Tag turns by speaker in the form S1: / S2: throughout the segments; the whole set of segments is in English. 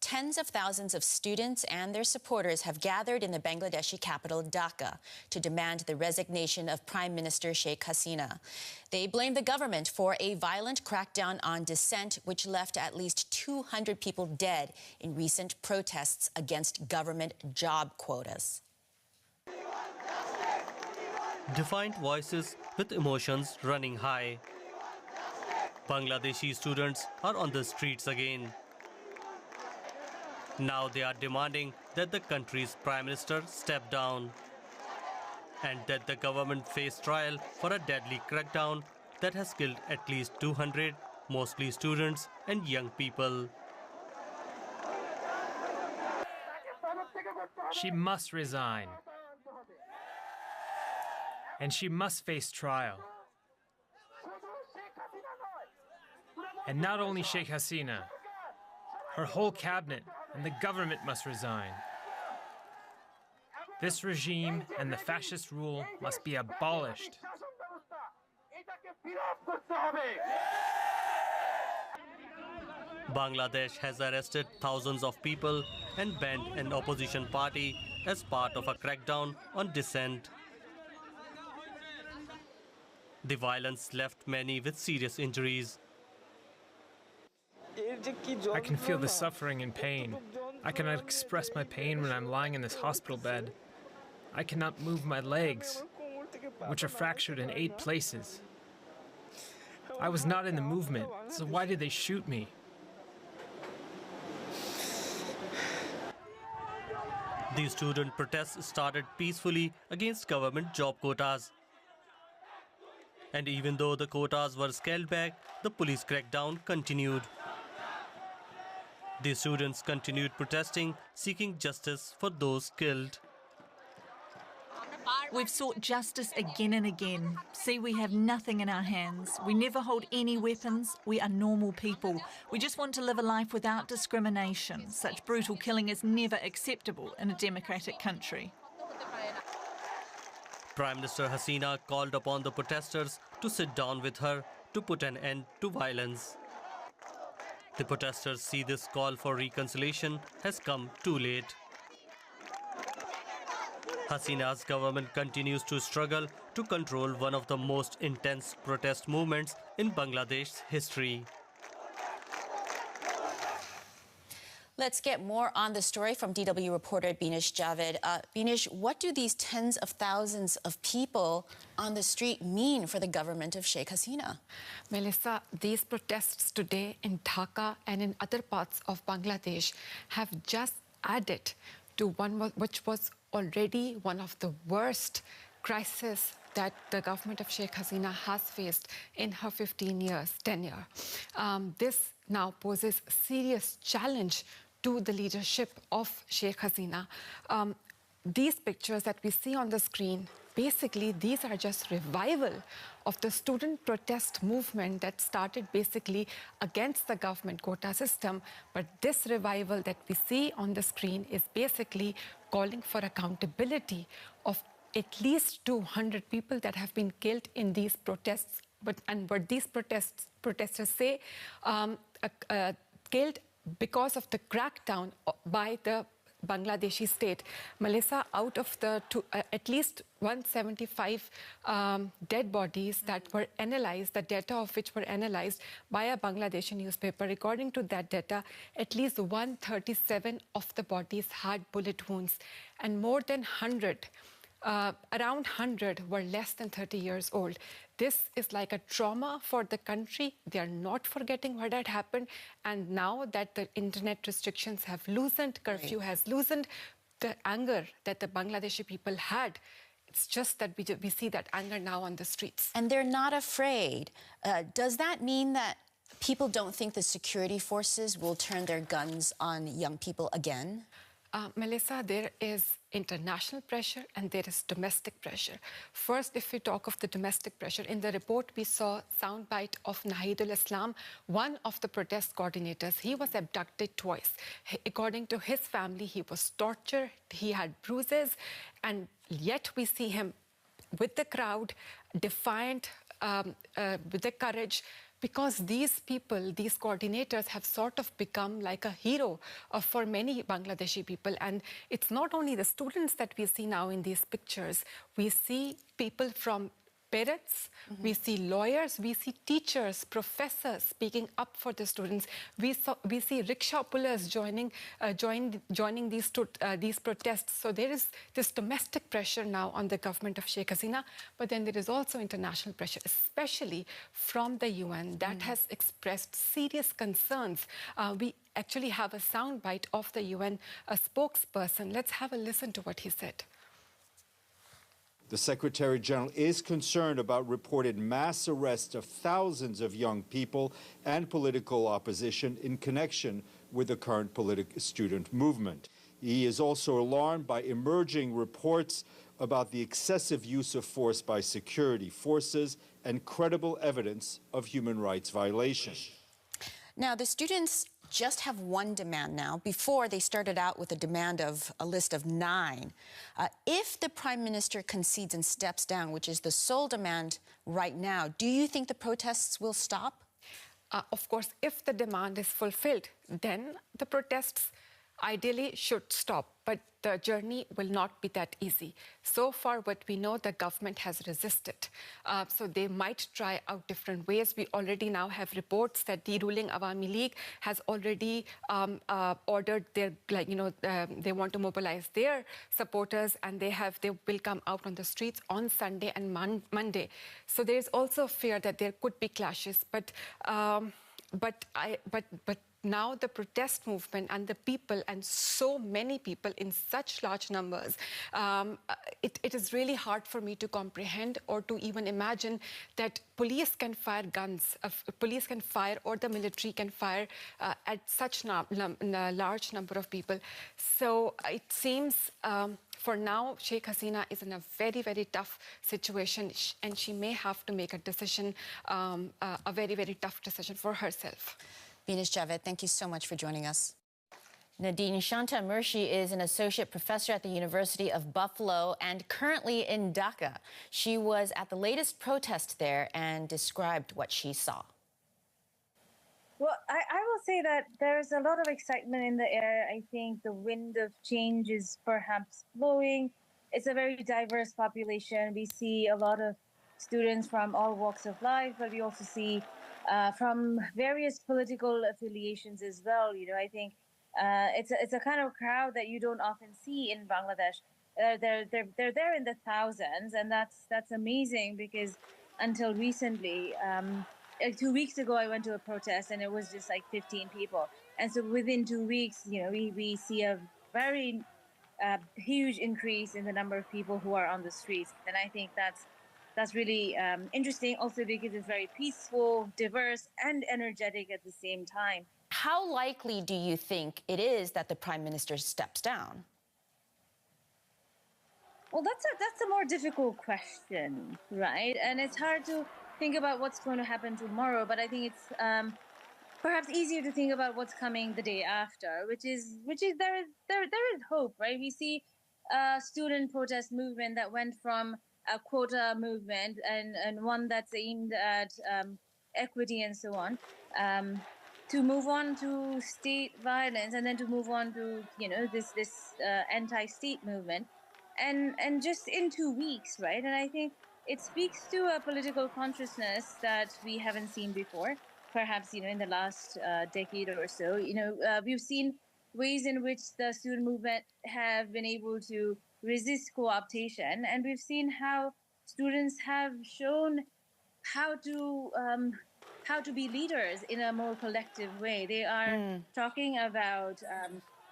S1: Tens of thousands of students and their supporters have gathered in the Bangladeshi capital, Dhaka, to demand the resignation of Prime Minister Sheikh Hasina. They blame the government for a violent crackdown on dissent, which left at least 200 people dead in recent protests against government job quotas.
S2: Defiant voices with emotions running high. Bangladeshi students are on the streets again. Now they are demanding that the country's Prime Minister step down and that the government face trial for a deadly crackdown that has killed at least 200, mostly students and young people.
S3: She must resign. And she must face trial. And not only Sheikh Hasina, her whole cabinet and the government must resign. This regime and the fascist rule must be abolished.
S2: Bangladesh has arrested thousands of people and banned an opposition party as part of a crackdown on dissent. The violence left many with serious injuries.
S3: I can feel the suffering and pain. I cannot express my pain when I'm lying in this hospital bed. I cannot move my legs, which are fractured in 8 places. I was not in the movement, so why did they shoot me?
S2: These student protests started peacefully against government job quotas. And even though the quotas were scaled back, the police crackdown continued. The students continued protesting, seeking justice for those killed.
S4: We've sought justice again and again. See, we have nothing in our hands. We never hold any weapons. We are normal people. We just want to live a life without discrimination. Such brutal killing is never acceptable in a democratic country.
S2: Prime Minister Hasina called upon the protesters to sit down with her to put an end to violence. The protesters see this call for reconciliation has come too late. Hasina's government continues to struggle to control one of the most intense protest movements in Bangladesh's history.
S1: Let's get more on the story from DW reporter Binish Javed. Binish, what do these tens of thousands of people on the street mean for the government of Sheikh Hasina?
S5: Melissa, these protests today in Dhaka and in other parts of Bangladesh have just added to one which was already one of the worst crises that the government of Sheikh Hasina has faced in her 15 years tenure. This now poses a serious challenge to the leadership of Sheikh Hasina. These pictures that we see on the screen, basically these are just revival of the student protest movement that started basically against the government quota system. But this revival that we see on the screen is basically calling for accountability of at least 200 people that have been killed in these protests. And what these protesters say, killed because of the crackdown by the Bangladeshi state. Melissa, out of the at least 175 dead bodies that were analyzed, the data of which were analyzed by a Bangladeshi newspaper, according to that data, at least 137 of the bodies had bullet wounds, and more than 100, around 100 were less than 30 years old. This is like a trauma for the country. They are not forgetting what had happened. And now that the internet restrictions have loosened, curfew has loosened, the anger that the Bangladeshi people had, it's just that we see that anger now on the streets.
S1: And they're not afraid. Does that mean that people don't think the security forces will turn their guns on young people again?
S5: Melissa, there is international pressure and there is domestic pressure. First, if we talk of the domestic pressure, in the report we saw soundbite of Nahidul Islam, one of the protest coordinators. He was abducted twice. According to his family, he was tortured, he had bruises, and yet we see him with the crowd, defiant, with the courage, because these people, these coordinators have sort of become like a hero for many Bangladeshi people. And it's not only the students that we see now in these pictures, we see people from parents, we see lawyers, we see teachers, professors speaking up for the students. We see rickshaw pullers joining these protests. So there is this domestic pressure now on the government of Sheikh Hasina, but then there is also international pressure, especially from the UN, that has expressed serious concerns. We actually have a soundbite of the UN spokesperson. Let's have a listen to what he said.
S6: The Secretary General is concerned about reported mass arrests of thousands of young people and political opposition in connection with the current student movement. He is also alarmed by emerging reports about the excessive use of force by security forces and credible evidence of human rights violations.
S1: Now, the students just have one demand now. Before, they started out with a demand of a list of 9. If the Prime Minister concedes and steps down, which is the sole demand right now, do you think the protests will stop?
S5: Of course, if the demand is fulfilled, then the protests ideally should stop. But the journey will not be that easy. So far, what we know, the government has resisted. So they might try out different ways. We already now have reports that the ruling Awami League has already ordered their, they want to mobilize their supporters, and they will come out on the streets on Sunday and Monday. So there is also fear that there could be clashes. But now the protest movement and the people, and so many people in such large numbers, it is really hard for me to comprehend or to even imagine that police can fire guns, police can fire, or the military can fire at such a large number of people. So it seems for now, Sheikh Hasina is in a very, very tough situation, and she may have to make a decision, a very, very tough decision for herself.
S1: Venus Javed, thank you so much for joining us. Nadine Shanta Murshi is an associate professor at the University of Buffalo and currently in Dhaka. She was at the latest protest there and described what she saw.
S7: Well, I will say that there's a lot of excitement in the air. I think the wind of change is perhaps blowing. It's a very diverse population. We see a lot of students from all walks of life, but we also see from various political affiliations as well. I think it's a kind of crowd that you don't often see in Bangladesh. They're there in the thousands, and that's amazing, because until recently, 2 weeks ago, I went to a protest and it was just like 15 people. And so within 2 weeks, we see a very huge increase in the number of people who are on the streets. And I think that's really interesting, also because it's very peaceful, diverse, and energetic at the same time.
S1: How likely do you think it is that the Prime Minister steps down?
S7: Well, that's a more difficult question, right? And it's hard to think about what's going to happen tomorrow, but I think it's perhaps easier to think about what's coming the day after, which is there is hope, right? We see a student protest movement that went from a quota movement and one that's aimed at equity and so on, to move on to state violence, and then to move on to this anti-state movement, and just in 2 weeks, right? And I think it speaks to a political consciousness that we haven't seen before, perhaps in the last decade or so. We've seen ways in which the student movement have been able to resist co-optation, and we've seen how students have shown how to be leaders in a more collective way. They are talking about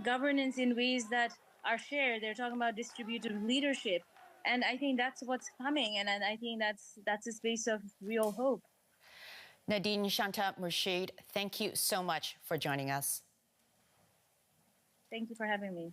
S7: governance in ways that are shared. They're talking about distributed leadership, and I think that's what's coming, and I think that's a space of real hope.
S1: Nadine Shanta Murshid, thank you so much for joining us.
S7: Thank you for having me.